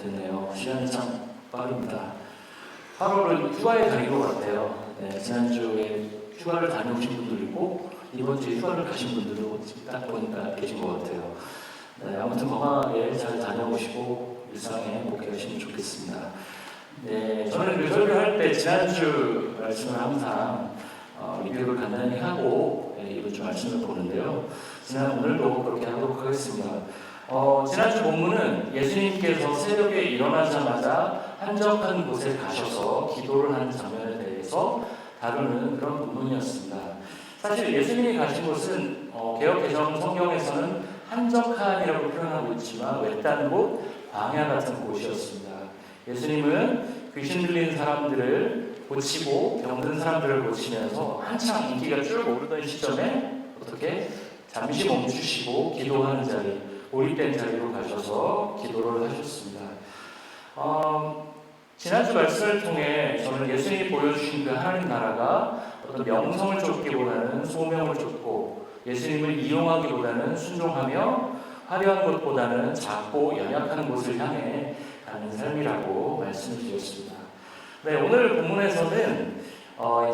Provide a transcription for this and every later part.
됐네요. 시간이 참 빠릅니다. 8월은 휴가의 달인 것 같아요. 네, 지난주에 휴가를 다녀오신 분도 있고 이번 주에 휴가를 가신 분들도 딱 보니까 계신 것 같아요. 네, 아무튼 건강하게 잘 다녀오시고 일상에 행복해하시면 좋겠습니다. 네, 저는 그 설교할 때 지난주 말씀을 항상 리뷰를 간단히 하고 이번 주 말씀을 보는데요. 오늘도 그렇게 하도록 하겠습니다. 지난주 본문은 예수님께서 새벽에 일어나자마자 한적한 곳에 가셔서 기도를 하는 장면에 대해서 다루는 그런 본문이었습니다. 사실 예수님이 가신 곳은 개역 개정 성경에서는 한적한이라고 표현하고 있지만 외딴 곳, 광야 같은 곳이었습니다. 예수님은 귀신 들린 사람들을 고치고 병든 사람들을 고치면서 한창 인기가 쭉 오르던 시점에 어떻게 잠시 멈추시고 기도하는 자리, 고립된 자리로 가셔서 기도를 하셨습니다. 지난주 말씀을 통해 저는 예수님이 보여주신 그 하나님 나라가 어떤 명성을 쫓기보다는 소명을 쫓고 예수님을 이용하기보다는 순종하며 화려한 것보다는 작고 연약한 곳을 향해 가는 삶이라고 말씀을 드렸습니다. 네, 오늘 본문에서는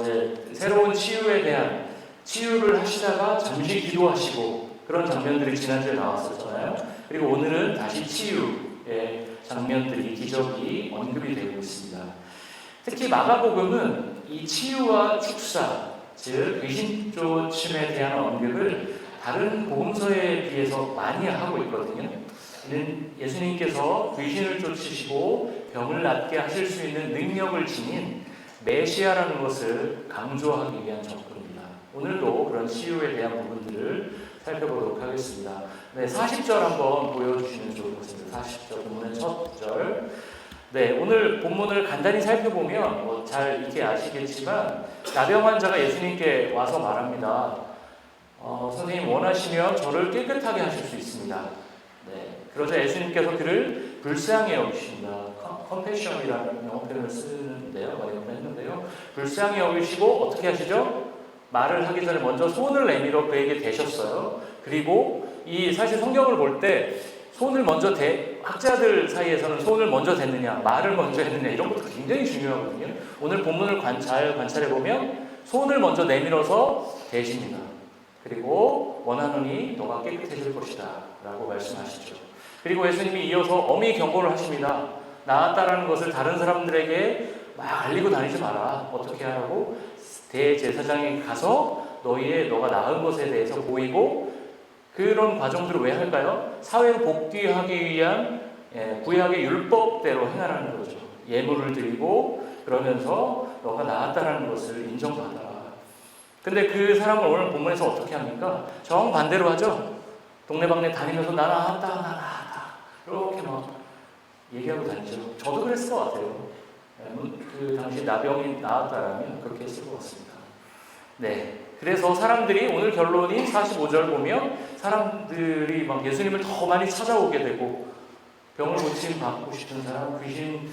이제 새로운 치유에 대한 치유를 하시다가 잠시 기도하시고 그런 장면들이 지난주에 나왔었잖아요. 그리고 오늘은 다시 치유의 장면들이 기적이 언급이 되고 있습니다. 특히 마가복음은 이 치유와 축사, 즉 귀신 쫓음에 대한 언급을 다른 복음서에 비해서 많이 하고 있거든요. 예수님께서 귀신을 쫓으시고 병을 낫게 하실 수 있는 능력을 지닌 메시아라는 것을 강조하기 위한 접근입니다. 오늘도 그런 치유에 대한 부분들을 살펴보도록 하겠습니다. 네, 40절 한번 보여주시면 좋을 것 같습니다. 40절 본문의 첫 절. 네, 오늘 본문을 간단히 살펴보면 잘 이렇게 아시겠지만 나병 환자가 예수님께 와서 말합니다. 선생님 원하시면 저를 깨끗하게 하실 수 있습니다. 네, 그러자 예수님께서 그를 불쌍히 여기십니다. 컴패션이라는 영어 표현을 쓰는데요. 많이 했는데요. 불쌍히 여기시고 어떻게 하시죠? 말을 하기 전에 먼저 손을 내밀어 그에게 대셨어요. 그리고 이 사실 성경을 볼 때 손을 먼저 학자들 사이에서는 손을 먼저 댔느냐, 말을 먼저 했느냐 이런 것도 굉장히 중요하거든요. 오늘 본문을 잘 관찰해 보면 손을 먼저 내밀어서 대십니다. 그리고 원하노니 너가 깨끗해질 것이다 라고 말씀하시죠. 그리고 예수님이 이어서 엄히 경고를 하십니다. 나았다라는 것을 다른 사람들에게 막 알리고 다니지 마라. 어떻게 하라고? 대제사장에게 가서 너가 나은 것에 대해서 보이고 그런 과정들을 왜 할까요? 사회로 복귀하기 위한 구약의 율법대로 행하라는 거죠. 예물을 드리고 그러면서 너가 나았다라는 것을 인정받아라. 근데 그 사람을 오늘 본문에서 어떻게 합니까? 정반대로 하죠. 동네방네 다니면서 나 나았다 이렇게 막 얘기하고 다니죠. 저도 그랬을 것 같아요. 그 당시 나병이 나았다라면 그렇게 했을 것 같습니다. 네, 그래서 사람들이 오늘 결론인 45절 보면 사람들이 막 예수님을 더 많이 찾아오게 되고 병을 고침받고 싶은 사람, 귀신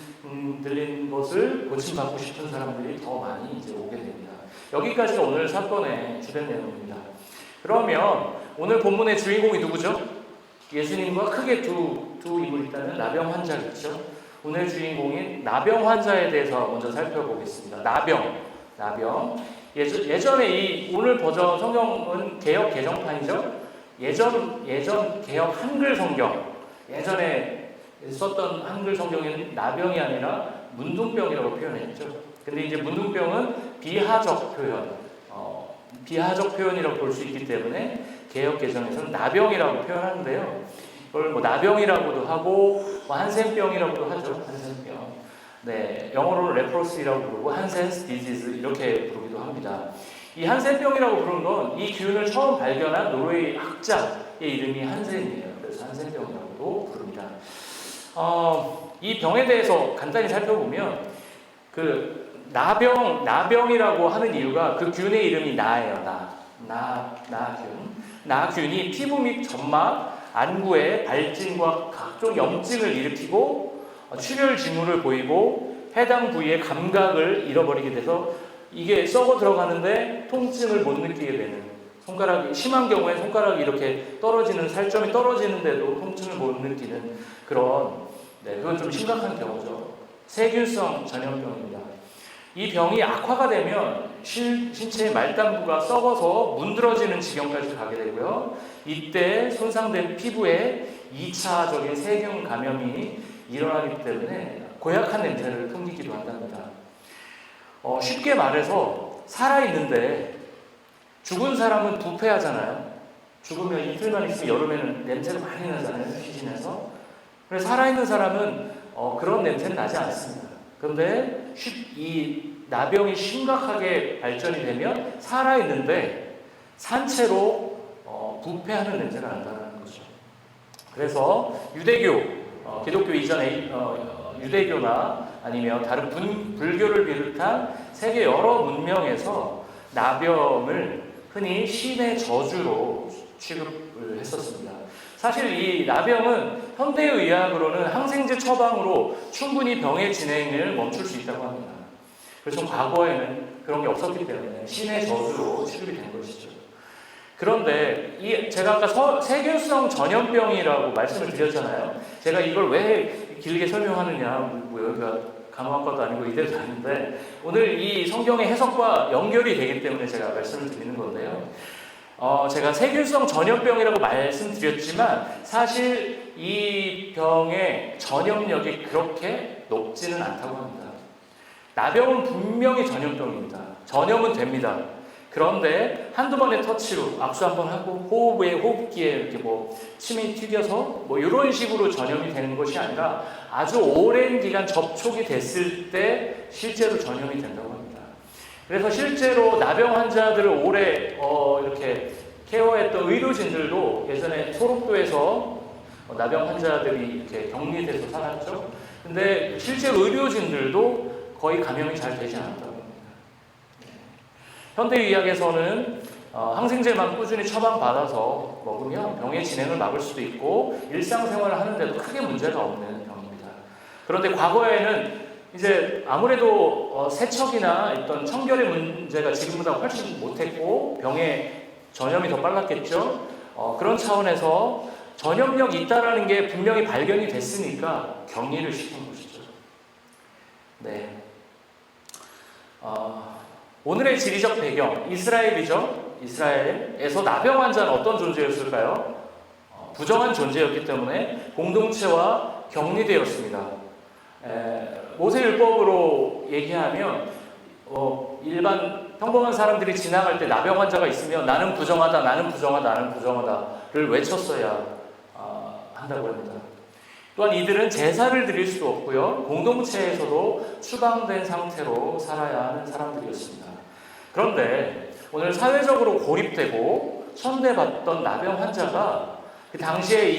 들린 것을 고침받고 싶은 사람들이 더 많이 이제 오게 됩니다. 여기까지가 오늘 사건의 주된 내용입니다. 그러면 오늘 본문의 주인공이 누구죠? 예수님과 크게 두 인물이 있다는 나병 환자겠죠. 오늘 주인공인 나병 환자에 대해서 먼저 살펴보겠습니다. 나병. 예전에 오늘 버전 성경은 개역 개정판이죠. 예전 개역 한글 성경, 예전에 썼던 한글 성경에는 나병이 아니라 문둥병이라고 표현했죠. 근데 이제 문둥병은 비하적 표현이라고 볼 수 있기 때문에 개역 개정에서는 나병이라고 표현하는데요. 이걸 나병이라고도 하고 한센병이라고도 하죠. 한센병. 네, 영어로 레프로시라고 부르고 한센스 디지즈 이렇게 부르기도 합니다. 이 한센병이라고 부르는 건 이 균을 처음 발견한 노르웨이 학자의 이름이 한센이에요. 그래서 한센병이라고도 부릅니다. 이 병에 대해서 간단히 살펴보면 그 나병이라고 하는 이유가 그 균의 이름이 나예요. 나균이 피부 및 점막, 안구에 발진과 각종 염증을 일으키고 출혈 징후를 보이고 해당 부위의 감각을 잃어버리게 돼서 이게 썩어 들어가는데 통증을 못 느끼게 되는, 손가락이 심한 경우에 손가락이 이렇게 떨어지는, 살점이 떨어지는데도 통증을 못 느끼는 그런 네, 그건 좀 심각한 경우죠. 세균성 전염병입니다. 이 병이 악화가 되면 신체의 말단부가 썩어서 문드러지는 지경까지 가게 되고요. 이때 손상된 피부에 2차적인 세균 감염이 일어나기 때문에 고약한 냄새를 풍기기도 한답니다. 쉽게 말해서 살아있는데 죽은 사람은 부패하잖아요. 죽으면 이틀만 있으면 여름에는 냄새가 많이 나잖아요. 피진에서. 그래서 살아있는 사람은 그런 냄새는 나지 않습니다. 그런데 이 나병이 심각하게 발전이 되면 살아있는데 산채로 부패하는 냄새가 난다는 거죠. 그래서 유대교, 기독교 이전에 유대교나 아니면 다른 불교를 비롯한 세계 여러 문명에서 나병을 흔히 신의 저주로 취급을 했었습니다. 사실 이 나병은 현대의학으로는 항생제 처방으로 충분히 병의 진행을 멈출 수 있다고 합니다. 그래서 과거에는 그런 게 없었기 때문에 신의 저주로 취급이 된 것이죠. 그런데 제가 아까 세균성 전염병이라고 말씀을 드렸잖아요. 제가 이걸 왜 길게 설명하느냐, 여기가 간호학과도 아니고 이대도 아닌데 오늘 이 성경의 해석과 연결이 되기 때문에 제가 말씀을 드리는 건데요. 제가 세균성 전염병이라고 말씀드렸지만 사실 이 병의 전염력이 그렇게 높지는 않다고 합니다. 나병은 분명히 전염병입니다. 전염은 됩니다. 그런데 한두 번의 터치로 악수 한번 하고 호흡기에 이렇게 침이 튀겨서 이런 식으로 전염이 되는 것이 아니라 아주 오랜 기간 접촉이 됐을 때 실제로 전염이 된다고 합니다. 그래서 실제로 나병 환자들을 오래 이렇게 케어했던 의료진들도 예전에 소록도에서 나병 환자들이 이렇게 격리돼서 살았죠. 근데 실제로 의료진들도 거의 감염이 잘 되지 않았다고 합니다. 현대의학에서는 항생제만 꾸준히 처방받아서 먹으면 병의 진행을 막을 수도 있고 일상생활을 하는데도 크게 문제가 없는 병입니다. 그런데 과거에는 이제 아무래도 세척이나 어떤 청결의 문제가 지금보다 훨씬 못했고 병의 전염이 더 빨랐겠죠. 그런 차원에서 전염력이 있다라는 게 분명히 발견이 됐으니까 격리를 시킨 것이죠. 네. 오늘의 지리적 배경, 이스라엘이죠. 이스라엘에서 나병 환자는 어떤 존재였을까요? 부정한 존재였기 때문에 공동체와 격리되었습니다. 모세율법으로 얘기하면 일반 평범한 사람들이 지나갈 때 나병 환자가 있으면 나는 부정하다, 나는 부정하다, 나는 부정하다를 외쳤어야 한다고 합니다. 또한 이들은 제사를 드릴 수도 없고요. 공동체에서도 추방된 상태로 살아야 하는 사람들이었습니다. 그런데 오늘 사회적으로 고립되고 천대받던 나병 환자가 그 당시에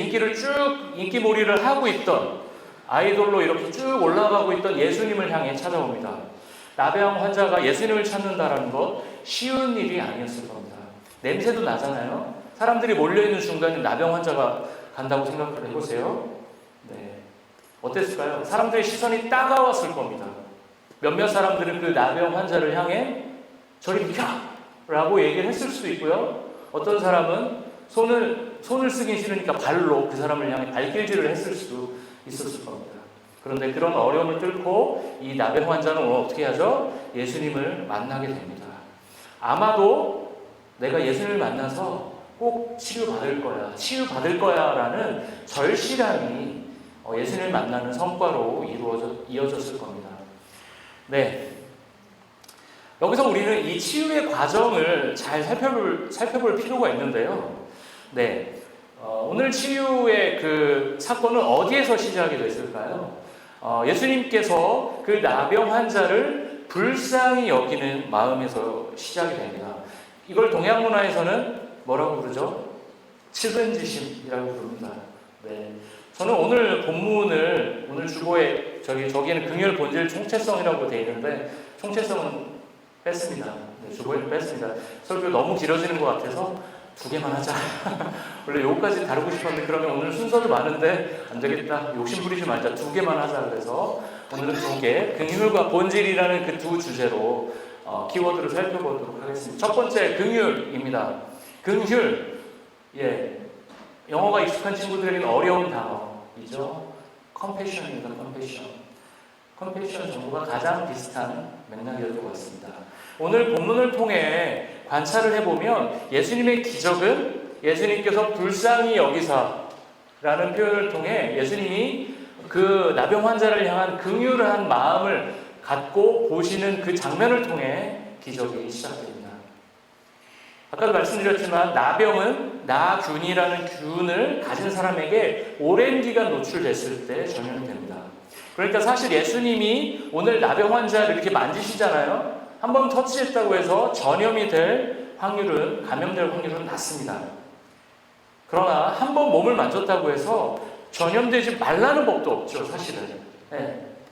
인기몰이를 하고 있던 아이돌로 이렇게 쭉 올라가고 있던 예수님을 향해 찾아옵니다. 나병 환자가 예수님을 찾는다는 것 쉬운 일이 아니었을 겁니다. 냄새도 나잖아요. 사람들이 몰려있는 중간에 나병 환자가 간다고 생각을 해보세요. 네. 어땠을까요? 사람들의 시선이 따가웠을 겁니다. 몇몇 사람들은 그 나병 환자를 향해 저리 비켜! 라고 얘기를 했을 수도 있고요. 어떤 사람은 손을 쓰기 싫으니까 발로 그 사람을 향해 발길질을 했을 수도 있었을 겁니다. 그런데 그런 어려움을 뚫고 이 나병 환자는 오늘 어떻게 하죠? 예수님을 만나게 됩니다. 아마도 내가 예수님을 만나서 꼭 치유받을 거야 라는 절실함이 예수님을 만나는 성과로 이어졌을 겁니다. 네. 여기서 우리는 이 치유의 과정을 잘 살펴볼 필요가 있는데요. 네. 오늘 치유의 그 사건은 어디에서 시작이 됐을까요? 예수님께서 그 나병 환자를 불쌍히 여기는 마음에서 시작이 됩니다. 이걸 동양 문화에서는 뭐라고 부르죠? 측은지심이라고 부릅니다. 네. 저는 오늘 본문을 오늘 주보에 저기에는 긍휼 본질 총체성이라고 되어 있는데 총체성은 뺐습니다. 네, 주보에는 뺐습니다. 설교 너무 길어지는 것 같아서 2개만 하자. 원래 요거까지 다루고 싶었는데 그러면 오늘 순서도 많은데 안 되겠다. 욕심 부리지 말자. 2개만 하자. 그래서 오늘은 2개, 긍휼과 본질이라는 그 두 주제로 키워드를 살펴보도록 하겠습니다. 첫 번째, 긍휼입니다. 긍휼, 영어가 익숙한 친구들에게는 어려운 단어이죠. 컴패션입니다. 컴패션 정도가 가장 비슷한 맥락이었던 것 같습니다. 오늘 본문을 통해 관찰을 해보면 예수님의 기적은 예수님께서 불쌍히 여기사라는 표현을 통해 예수님이 그 나병 환자를 향한 긍휼한 마음을 갖고 보시는 그 장면을 통해 기적이 시작됩니다. 아까도 말씀드렸지만 나병은 나균이라는 균을 가진 사람에게 오랜 기간 노출됐을 때 전염이 됩니다. 그러니까 사실 예수님이 오늘 나병 환자를 이렇게 만지시잖아요. 한번 터치했다고 해서 전염이 될 확률은, 감염될 확률은 낮습니다. 그러나 한번 몸을 만졌다고 해서 전염되지 말라는 법도 없죠, 사실은.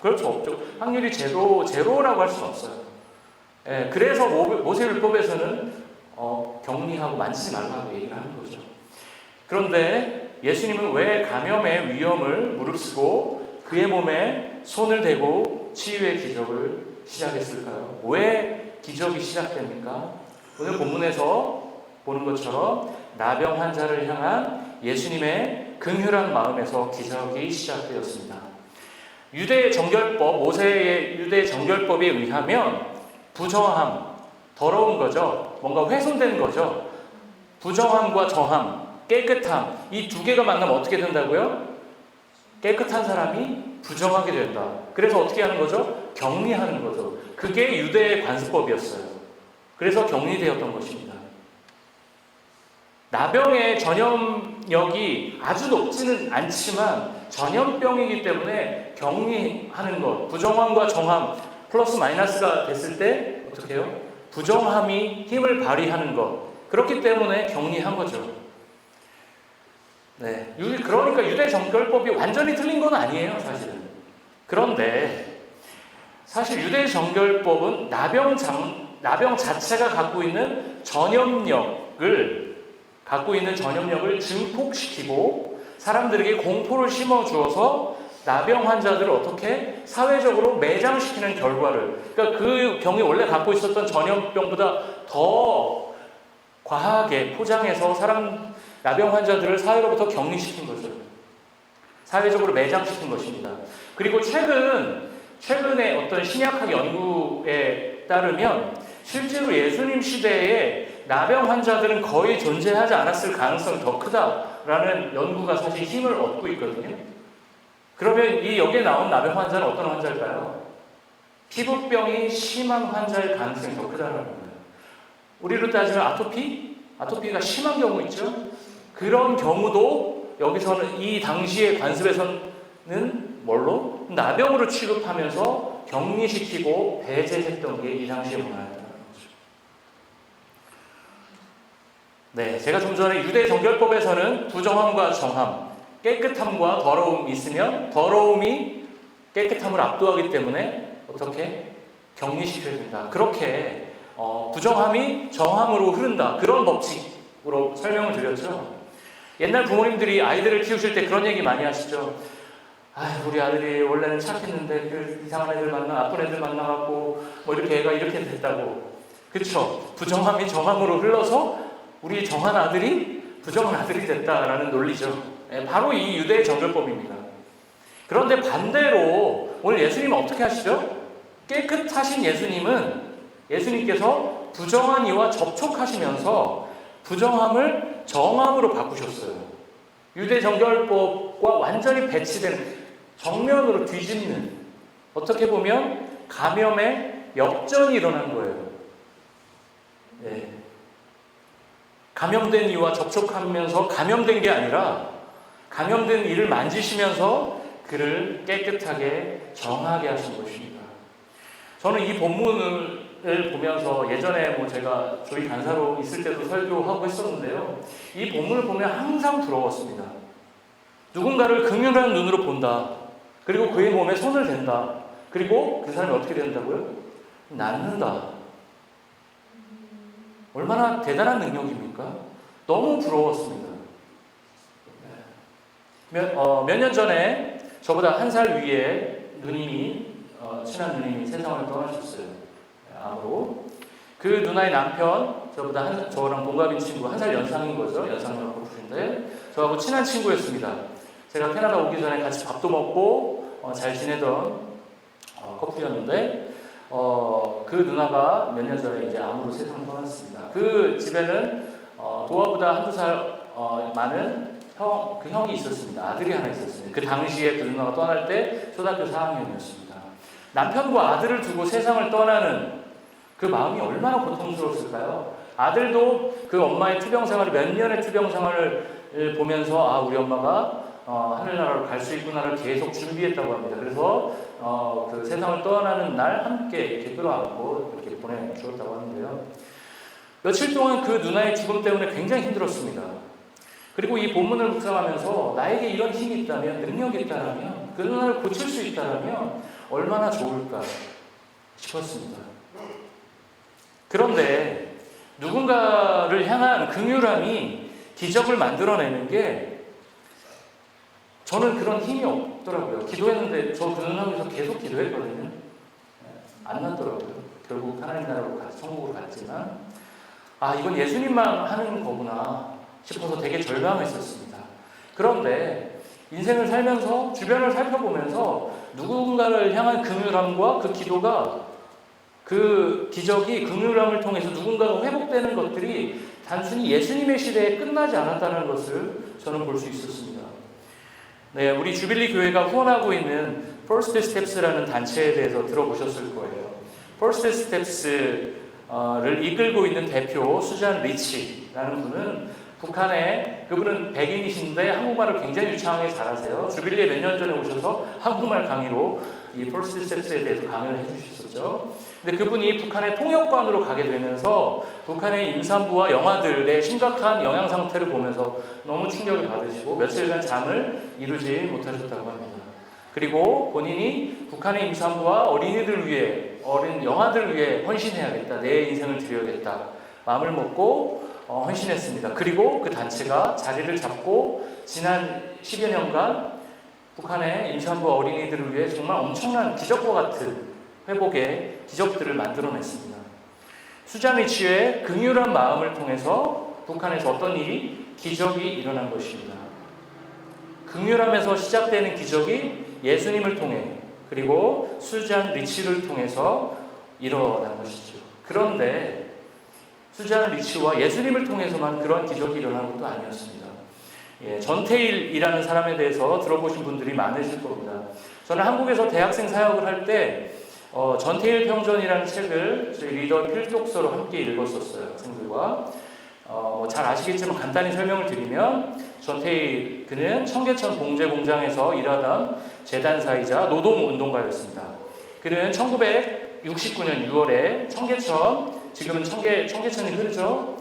그렇죠, 없죠. 확률이 제로라고 할 수는 없어요. 그래서 모세율법에서는 격리하고 만지지 말라고 얘기를 하는 거죠. 그런데 예수님은 왜 감염의 위험을 무릅쓰고 그의 몸에 손을 대고 치유의 기적을 시작했을까요? 왜 기적이 시작됩니까? 오늘 본문에서 보는 것처럼 나병 환자를 향한 예수님의 긍휼한 마음에서 기적이 시작되었습니다. 유대 정결법, 모세의 유대 정결법에 의하면 부정함, 더러운 거죠. 뭔가 훼손된 거죠. 부정함과 정함, 깨끗함, 이 두 개가 만나면 어떻게 된다고요? 깨끗한 사람이 부정하게 된다. 그래서 어떻게 하는 거죠? 격리하는 거죠. 그게 유대의 관습법이었어요. 그래서 격리되었던 것입니다. 나병의 전염력이 아주 높지는 않지만 전염병이기 때문에 격리하는 것, 부정함과 정함 플러스 마이너스가 됐을 때 어떻게 해요? 부정함이 힘을 발휘하는 것, 그렇기 때문에 격리한 거죠. 그러니까 유대 정결법이 완전히 틀린 건 아니에요, 사실은. 그런데 사실 유대 정결법은 나병 자체가 갖고 있는 전염력을 증폭시키고 사람들에게 공포를 심어주어서 나병 환자들을 어떻게 사회적으로 매장시키는 결과를, 그러니까 그 병이 원래 갖고 있었던 전염병보다 더 과하게 포장해서 나병 환자들을 사회로부터 격리시킨 거죠. 사회적으로 매장시킨 것입니다. 그리고 최근의 어떤 신약학 연구에 따르면 실제로 예수님 시대에 나병 환자들은 거의 존재하지 않았을 가능성이 더 크다라는 연구가 사실 힘을 얻고 있거든요. 그러면 여기에 나온 나병 환자는 어떤 환자일까요? 피부병이 심한 환자일 가능성이 더 크다는 겁니다. 우리로 따지면 아토피가 심한 경우 있죠? 그런 경우도 여기서는 이 당시의 관습에서는 뭘로? 나병으로 취급하면서 격리시키고 배제했던 게 이 당시의 문화였다는 거죠. 제가 좀 전에 유대 정결법에서는 부정함과 정함, 깨끗함과 더러움이 있으면 더러움이 깨끗함을 압도하기 때문에 어떻게? 격리시켜야 된다. 그렇게 부정함이 정함으로 흐른다. 그런 법칙으로 설명을 드렸죠. 옛날 부모님들이 아이들을 키우실 때 그런 얘기 많이 하시죠. 우리 아들이 원래는 착했는데 그 이상한 애들 나쁜 애들 만나갖고 이렇게 애가 이렇게 됐다고. 그렇죠? 부정함이 정함으로 흘러서 우리 정한 아들이 부정한 아들이 됐다라는 논리죠. 바로 이 유대 정결법입니다. 그런데 반대로 오늘 예수님은 어떻게 하시죠? 깨끗하신 예수님께서 부정한 이와 접촉하시면서 부정함을 정함으로 바꾸셨어요. 유대 정결법과 완전히 배치된, 정면으로 뒤집는, 어떻게 보면 감염의 역전이 일어난 거예요. 감염된 이와 접촉하면서 감염된 게 아니라 감염된 이를 만지시면서 그를 깨끗하게 정하게 하신 것입니다. 저는 이 본문을 보면서 예전에 제가 저희 간사로 있을 때도 설교하고 했었는데요. 이 본문을 보면 항상 부러웠습니다. 누군가를 긍휼한 눈으로 본다. 그리고 그의 몸에 손을 댄다. 그리고 그 사람이 어떻게 된다고요? 낫는다. 얼마나 대단한 능력입니까? 너무 부러웠습니다. 몇 년 전에 저보다 한 살 위에 친한 누님이 세상을 떠나셨어요. 암으로. 그 누나의 남편, 저랑 동갑인 친구, 한 살 연상인 거죠. 연상이라고 부르는데 저하고 친한 친구였습니다. 제가 캐나다 오기 전에 같이 밥도 먹고 잘 지내던 커플이었는데 그 누나가 몇 년 전에 이제 암으로 세상을 떠났습니다. 그 집에는 도화보다 한두 살 많은 그 형이 있었습니다. 아들이 하나 있었습니다. 그 당시에 그 누나가 떠날 때 초등학교 4학년이었습니다. 남편과 아들을 두고 세상을 떠나는 그 마음이 얼마나 고통스러웠을까요? 아들도 그 엄마의 투병 생활을 몇 년의 투병 생활을 보면서 우리 엄마가 하늘나라로 갈 수 있구나를 계속 준비했다고 합니다. 그래서 그 세상을 떠나는 날 함께 이렇게 끌어안고 이렇게 보내주었다고 하는데요. 며칠 동안 그 누나의 죽음 때문에 굉장히 힘들었습니다. 그리고 이 본문을 묵상하면서 나에게 이런 힘이 있다면, 능력이 있다면, 그 누나를 고칠 수 있다면 얼마나 좋을까 싶었습니다. 그런데 누군가를 향한 긍휼함이 기적을 만들어내는 게 저는 그런 힘이 없더라고요. 기도했는데 저 그 누나에서 계속 기도했거든요. 안 났더라고요. 결국 하나님 나라로 천국으로 갔지만 이건 예수님만 하는 거구나 싶어서 되게 절망했었습니다. 그런데 인생을 살면서 주변을 살펴보면서 누군가를 향한 긍휼함과 그 기도가 그 기적이 긍휼함을 통해서 누군가가 회복되는 것들이 단순히 예수님의 시대에 끝나지 않았다는 것을 저는 볼 수 있었습니다. 네, 우리 주빌리 교회가 후원하고 있는 First Steps라는 단체에 대해서 들어보셨을 거예요. First Steps를 이끌고 있는 대표 수잔 리치라는 분은 그분은 백인이신데 한국말을 굉장히 유창하게 잘하세요. 주빌리에 몇 년 전에 오셔서 한국말 강의로 이 First Steps에 대해서 강의를 해주셨었죠. 근데 그분이 북한의 통역관으로 가게 되면서 북한의 임산부와 영아들의 심각한 영양 상태를 보면서 너무 충격을 받으시고 며칠간 잠을 이루지 못하셨다고 합니다. 그리고 본인이 북한의 임산부와 어린이들 위해, 어린 영아들 위해 헌신해야겠다, 내 인생을 드려야겠다 마음을 먹고 헌신했습니다. 그리고 그 단체가 자리를 잡고 지난 10여 년간 북한의 임산부와 어린이들을 위해 정말 엄청난 기적과 같은 회복의 기적들을 만들어냈습니다. 수잔 리치의 긍휼한 마음을 통해서 북한에서 어떤 기적이 일어난 것입니다. 긍휼함에서 시작되는 기적이 예수님을 통해 그리고 수잔 리치를 통해서 일어난 것이죠. 그런데 수잔 리치와 예수님을 통해서만 그런 기적이 일어난 것도 아니었습니다. 전태일이라는 사람에 대해서 들어보신 분들이 많으실 겁니다. 저는 한국에서 대학생 사역을 할 때 전태일 평전이라는 책을 저희 리더 필독서로 함께 읽었었어요. 학생들과. 잘 아시겠지만 간단히 설명을 드리면 전태일 그는 청계천 봉제 공장에서 일하던 재단사이자 노동운동가였습니다. 그는 1969년 6월에 청계천, 지금은 청계천이 흐르죠.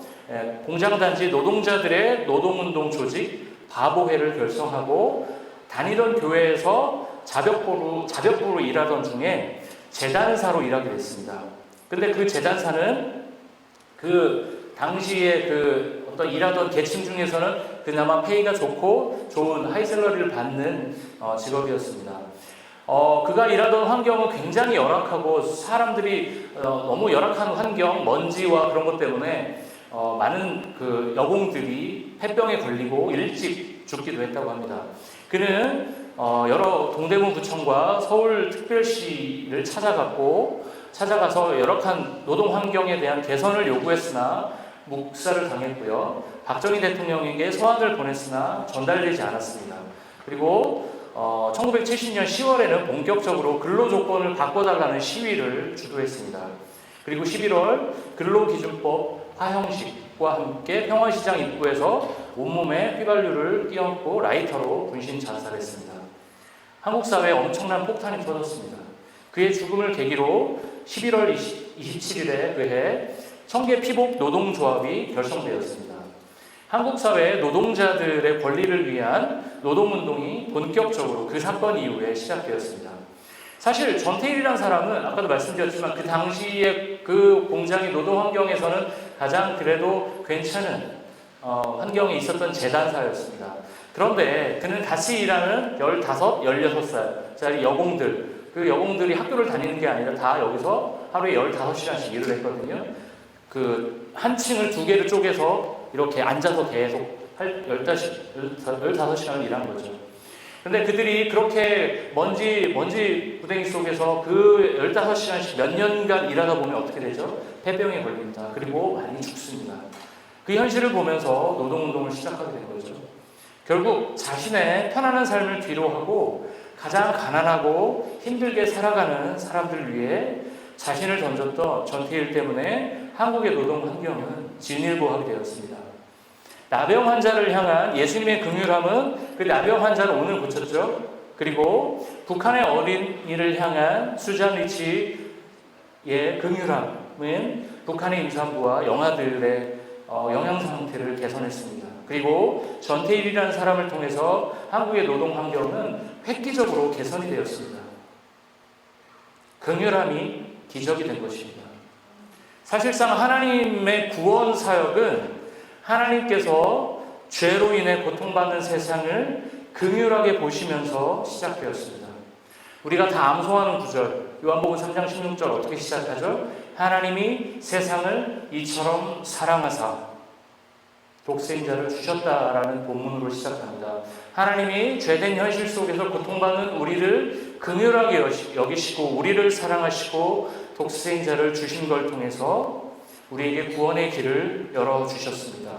공장단지 노동자들의 노동운동 조직 바보회를 결성하고 다니던 교회에서 자벽부로 일하던 중에 재단사로 일하게 됐습니다. 근데 그 재단사는 그 당시에 그 어떤 일하던 계층 중에서는 그나마 페이가 좋고 좋은 하이샐러리를 받는 직업이었습니다. 그가 일하던 환경은 굉장히 열악하고 사람들이 너무 열악한 환경, 먼지와 그런 것 때문에 많은 그 여공들이 폐병에 걸리고 일찍 죽기도 했다고 합니다. 그는 여러 동대문 구청과 서울특별시를 찾아가서 열악한 노동 환경에 대한 개선을 요구했으나 묵살을 당했고요. 박정희 대통령에게 서한을 보냈으나 전달되지 않았습니다. 그리고 1970년 10월에는 본격적으로 근로조건을 바꿔달라는 시위를 주도했습니다. 그리고 11월 근로기준법 화형식과 함께 평화시장 입구에서 온몸에 휘발유를 끼얹고 라이터로 분신 자살했습니다. 한국 사회에 엄청난 폭탄이 터졌습니다. 그의 죽음을 계기로 11월 27일에 의해 청계피복 노동조합이 결성되었습니다. 한국 사회의 노동자들의 권리를 위한 노동운동이 본격적으로 그 사건 이후에 시작되었습니다. 사실 전태일이라는 사람은 아까도 말씀드렸지만 그 당시에 그 공장의 노동 환경에서는 가장 그래도 괜찮은 환경에 있었던 재단사였습니다. 그런데 그는 같이 일하는 15, 16살짜리 여공들, 그 여공들이 학교를 다니는 게 아니라 다 여기서 하루에 15시간씩 일을 했거든요. 그 한 층을 2개를 쪼개서 이렇게 앉아서 계속 15시간을 일한 거죠. 그런데 그들이 그렇게 먼지 부댕이 속에서 그 15시간씩 몇 년간 일하다 보면 어떻게 되죠? 폐병에 걸립니다. 그리고 많이 죽습니다. 그 현실을 보면서 노동운동을 시작하게 된 거죠. 결국 자신의 편안한 삶을 뒤로하고 가장 가난하고 힘들게 살아가는 사람들 위해 자신을 던졌던 전태일 때문에 한국의 노동 환경은 진일보하게 되었습니다. 나병 환자를 향한 예수님의 긍휼함은 그 나병 환자는 오늘 고쳤죠. 그리고 북한의 어린이를 향한 수잔 리치의 긍휼함은 북한의 임산부와 영아들의 영양 상태를 개선했습니다. 그리고 전태일이라는 사람을 통해서 한국의 노동 환경은 획기적으로 개선이 되었습니다. 긍휼함이 기적이 된 것입니다. 사실상 하나님의 구원 사역은 하나님께서 죄로 인해 고통받는 세상을 긍휼하게 보시면서 시작되었습니다. 우리가 다 암송하는 구절, 요한복음 3장 16절 어떻게 시작하죠? 하나님이 세상을 이처럼 사랑하사 독생자를 주셨다라는 본문으로 시작합니다. 하나님이 죄된 현실 속에서 고통받는 우리를 긍휼하게 여기시고 우리를 사랑하시고 독생자를 주신 걸 통해서 우리에게 구원의 길을 열어주셨습니다.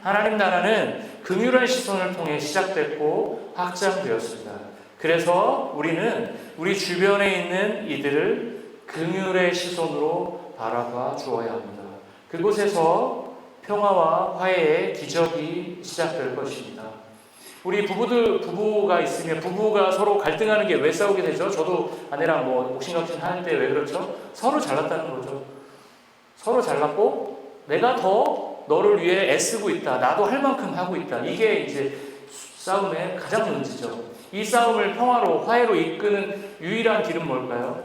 하나님 나라는 긍휼한 시선을 통해 시작됐고 확장되었습니다. 그래서 우리는 우리 주변에 있는 이들을 긍휼의 시선으로 바라봐 주어야 합니다. 그곳에서 평화와 화해의 기적이 시작될 것입니다. 우리 부부가 있으면 부부가 서로 갈등하는 게 왜 싸우게 되죠? 저도 아내랑 옥신각신 하는 때 왜 그렇죠? 서로 잘났다는 거죠. 서로 잘났고 내가 더 너를 위해 애쓰고 있다. 나도 할 만큼 하고 있다. 이게 이제 싸움의 가장 문제죠. 이 싸움을 평화로 화해로 이끄는 유일한 길은 뭘까요?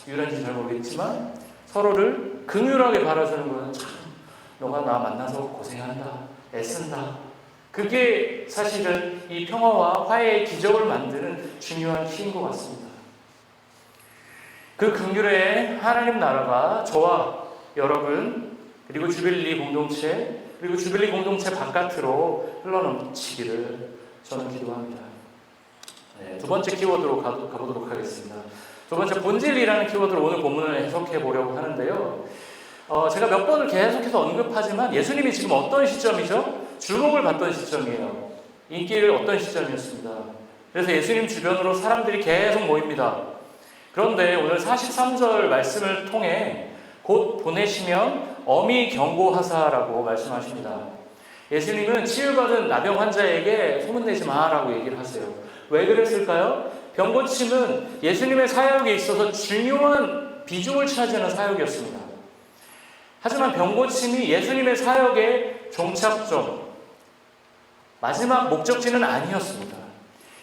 유일한지 잘 모르겠지만 서로를 긍휼하게 바라주는 거는 참 너가 나 만나서 고생한다. 애쓴다. 그게 사실은 이 평화와 화해의 기적을 만드는 중요한 키인 것 같습니다. 그 긍휼의 하나님 나라가 저와 여러분 그리고 주빌리 공동체 그리고 주빌리 공동체 바깥으로 흘러넘치기를 저는 기도합니다. 두 번째 키워드로 가보도록 하겠습니다. 두 번째 본질이라는 키워드로 오늘 본문을 해석해 보려고 하는데요. 제가 몇 번을 계속해서 언급하지만 예수님이 지금 어떤 시점이죠? 주목을 받던 시점이에요. 인기를 얻던 시점이었습니다. 그래서 예수님 주변으로 사람들이 계속 모입니다. 그런데 오늘 43절 말씀을 통해 곧 보내시면 엄히 경고하사라고 말씀하십니다. 예수님은 치유받은 나병 환자에게 소문내지 마라고 얘기를 하세요. 왜 그랬을까요? 병고침은 예수님의 사역에 있어서 중요한 비중을 차지하는 사역이었습니다. 하지만 병고침이 예수님의 사역의 종착점, 마지막 목적지는 아니었습니다.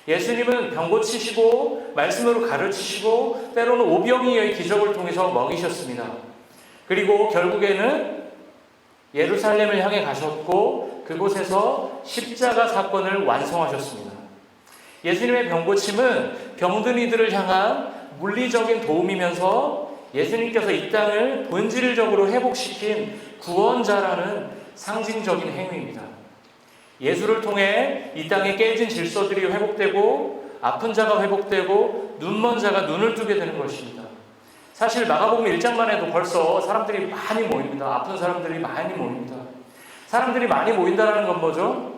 예수님은 병고치시고 말씀으로 가르치시고 때로는 오병이어의 기적을 통해서 먹이셨습니다. 그리고 결국에는 예루살렘을 향해 가셨고 그곳에서 십자가 사건을 완성하셨습니다. 예수님의 병고침은 병든 이들을 향한 물리적인 도움이면서 예수님께서 이 땅을 본질적으로 회복시킨 구원자라는 상징적인 행위입니다. 예수를 통해 이 땅에 깨진 질서들이 회복되고 아픈 자가 회복되고 눈먼 자가 눈을 뜨게 되는 것입니다. 사실 마가복음 1장만 해도 벌써 사람들이 많이 모입니다. 아픈 사람들이 많이 모입니다. 사람들이 많이 모인다는 건 뭐죠?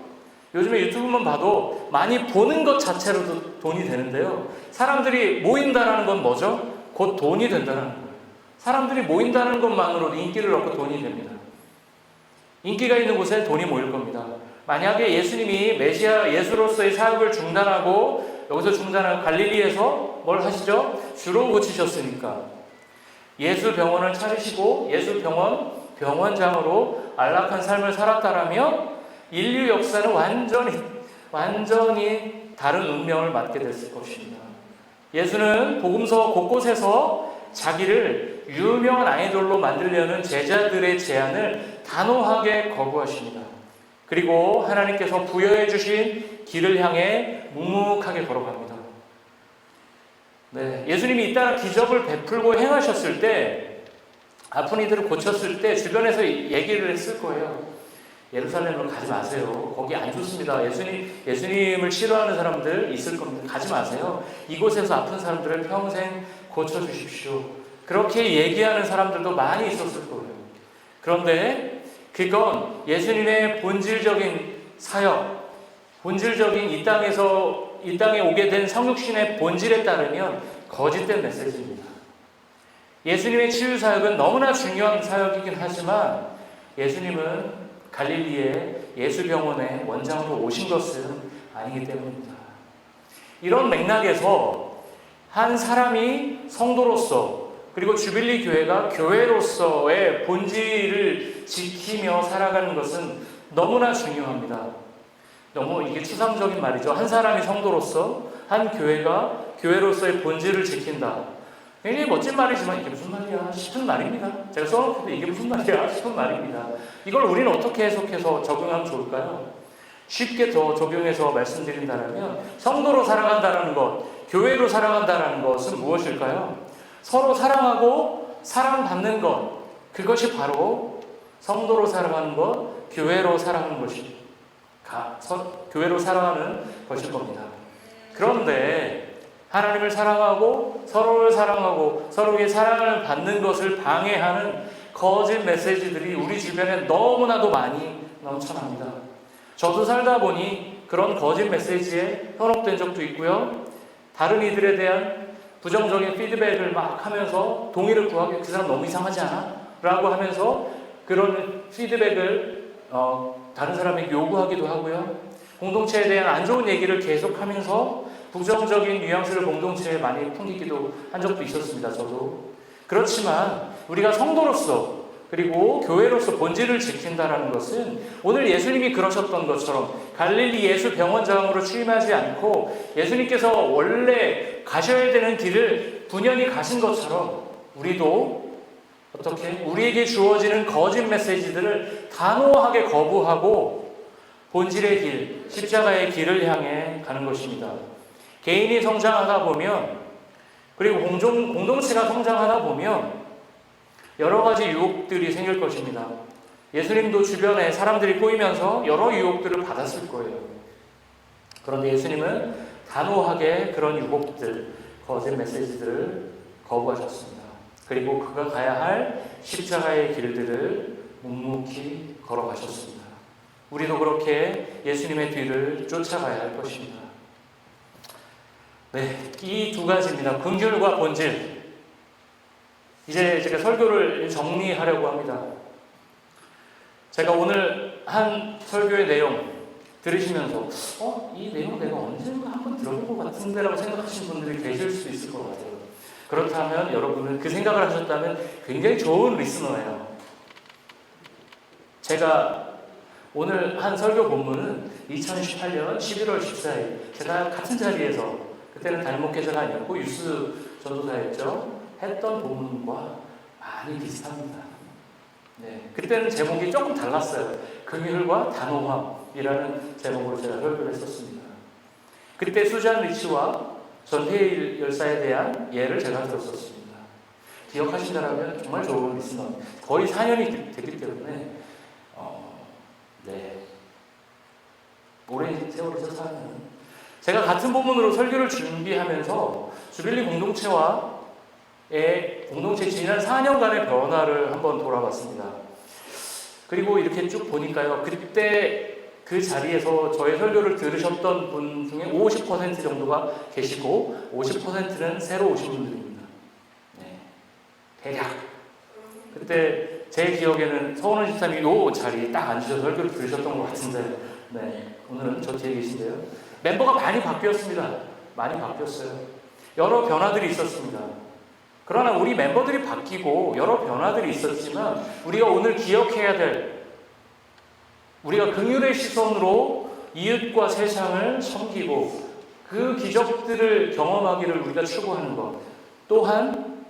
요즘에 유튜브만 봐도 많이 보는 것 자체로도 돈이 되는데요. 사람들이 모인다는 건 뭐죠? 곧 돈이 된다는 거예요. 사람들이 모인다는 것만으로도 인기를 얻고 돈이 됩니다. 인기가 있는 곳에 돈이 모일 겁니다. 만약에 예수님이 메시아 예수로서의 사역을 중단하고 여기서 중단하고 갈릴리에서 뭘 하시죠? 주로 고치셨으니까 예수 병원을 차리시고 예수 병원장으로 안락한 삶을 살았다라면 인류 역사는 완전히 다른 운명을 맞게 됐을 것입니다. 예수는 복음서 곳곳에서 자기를 유명한 아이돌로 만들려는 제자들의 제안을 단호하게 거부하십니다. 그리고 하나님께서 부여해 주신 길을 향해 묵묵하게 걸어갑니다. 예수님이 이 땅 기적을 베풀고 행하셨을 때 아픈 이들을 고쳤을 때 주변에서 얘기를 했을 거예요. 예루살렘으로 가지 마세요. 거기 안 좋습니다. 예수님을 싫어하는 사람들 있을 겁니다. 가지 마세요. 이곳에서 아픈 사람들을 평생 고쳐주십시오. 그렇게 얘기하는 사람들도 많이 있었을 거예요. 그런데 그건 예수님의 본질적인 사역, 본질적인 이 땅에 오게 된 성육신의 본질에 따르면 거짓된 메시지입니다. 예수님의 치유 사역은 너무나 중요한 사역이긴 하지만 예수님은 갈릴리의 예수병원의 원장으로 오신 것은 아니기 때문입니다. 이런 맥락에서 한 사람이 성도로서 그리고 주빌리 교회가 교회로서의 본질을 지키며 살아가는 것은 너무나 중요합니다. 너무 이게 추상적인 말이죠. 한 사람이 성도로서 한 교회가 교회로서의 본질을 지킨다. 굉장히 멋진 말이지만 이게 무슨 말이야 싶은 말입니다. 제가 써놓고 이게 무슨 말이야 싶은 말입니다. 이걸 우리는 어떻게 해석해서 적용하면 좋을까요? 쉽게 더 적용해서 말씀드린다면 성도로 살아간다는 것, 교회로 살아간다는 것은 무엇일까요? 서로 사랑하고 사랑받는 것, 그것이 바로 성도로 살아가는 것, 교회로 살아가는 교회로 살아가는 것일 겁니다. 그런데 하나님을 사랑하고 서로를 사랑하고 서로의 사랑을 받는 것을 방해하는 거짓 메시지들이 우리 주변에 너무나도 많이 넘쳐납니다. 저도 살다 보니 그런 거짓 메시지에 현혹된 적도 있고요. 다른 이들에 대한 부정적인 피드백을 막 하면서 동의를 구하게, 그 사람 너무 이상하지 않아? 라고 하면서 그런 피드백을 다른 사람에게 요구하기도 하고요. 공동체에 대한 안 좋은 얘기를 계속하면서 부정적인 뉘앙스를 공동체에 많이 풍기기도 한 적도 있었습니다. 저도. 그렇지만 우리가 성도로서 그리고 교회로서 본질을 지킨다는 것은 오늘 예수님이 그러셨던 것처럼 갈릴리 예수 병원장으로 취임하지 않고 예수님께서 원래 가셔야 되는 길을 분연히 가신 것처럼 우리도 어떻게 우리에게 주어지는 거짓 메시지들을 단호하게 거부하고 본질의 길, 십자가의 길을 향해 가는 것입니다. 개인이 성장하다 보면 그리고 공동체가 성장하다 보면 여러 가지 유혹들이 생길 것입니다. 예수님도 주변에 사람들이 꼬이면서 여러 유혹들을 받았을 거예요. 그런데 예수님은 단호하게 그런 유혹들, 거짓 메시지들을 거부하셨습니다. 그리고 그가 가야 할 십자가의 길들을 묵묵히 걸어가셨습니다. 우리도 그렇게 예수님의 뒤를 쫓아가야 할 것입니다. 네, 이 두 가지입니다. 긍휼과 본질. 이제 제가 설교를 정리하려고 합니다. 제가 오늘 한 설교의 내용 들으시면서 이 내용 내가 언젠가 한번 들어본 것 같은데 라고 생각하시는 분들이 계실 수 있을 것 같아요. 그렇다면 여러분은 그 생각을 하셨다면 굉장히 좋은 리스너예요. 제가 오늘 한 설교 본문은 2018년 11월 14일 제가 같은 자리에서 그때는 달목회자가 아니었고 유스 전도사였죠. 했던 본문과 많이 비슷합니다. 네, 그때는 제목이 조금 달랐어요. 긍휼과 단호함이라는 제목으로 제가 설교를 했었습니다. 그때 수잔 리치와 전혜일 열사에 대한 예를 제가 들었었습니다. 기억하신다면 정말 좋은 리스너. 거의 4년이 됐기 때문에 네, 오랜 세월에서 사는 제가 같은 본문으로 설교를 준비하면서 주빌리 공동체 지난 4년간의 변화를 한번 돌아봤습니다. 그리고 이렇게 쭉 보니까요. 그때 그 자리에서 저의 설교를 들으셨던 분 중에 50% 정도가 계시고 50%는 새로 오신 분들입니다. 네, 대략. 그때 제 기억에는 서원원 집사님이 이 자리에 딱 앉으셔서 설교를 들으셨던 것 같은데 네, 오늘은 저 뒤에 계신데요. 멤버가 많이 바뀌었습니다. 많이 바뀌었어요. 여러 변화들이 있었습니다. 그러나 우리 멤버들이 바뀌고 여러 변화들이 있었지만 우리가 오늘 기억해야 될 우리가 긍휼의 시선으로 이웃과 세상을 섬기고 그 기적들을 경험하기를 우리가 추구하는 것 또한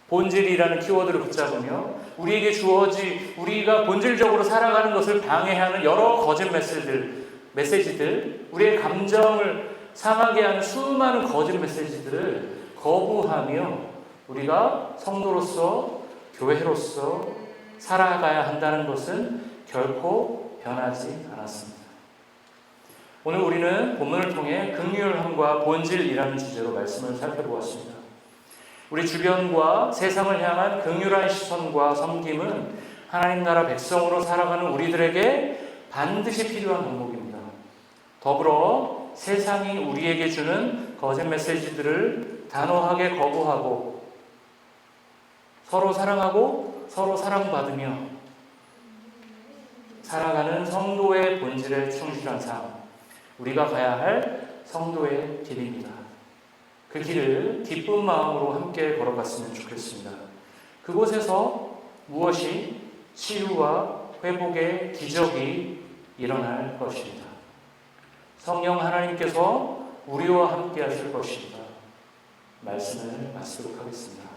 본질이라는 키워드를 붙잡으며 우리에게 우리가 본질적으로 살아가는 것을 방해하는 여러 거짓 메시지들 우리의 감정을 상하게 하는 수많은 거짓 메시지들을 거부하며 우리가 성도로서 교회로서 살아가야 한다는 것은 결코 변하지 않았습니다. 오늘 우리는 본문을 통해 긍휼함과 본질이라는 주제로 말씀을 살펴보았습니다. 우리 주변과 세상을 향한 긍휼한 시선과 섬김은 하나님 나라 백성으로 살아가는 우리들에게 반드시 필요한 덕목입니다. 더불어 세상이 우리에게 주는 거짓 메시지들을 단호하게 거부하고 서로 사랑하고 서로 사랑받으며 살아가는 성도의 본질에 충실한 삶, 우리가 가야 할 성도의 길입니다. 그 길을 기쁜 마음으로 함께 걸어갔으면 좋겠습니다. 그곳에서 무엇이 치유와 회복의 기적이 일어날 것입니다. 성령 하나님께서 우리와 함께 하실 것입니다. 말씀을 마치도록 하겠습니다.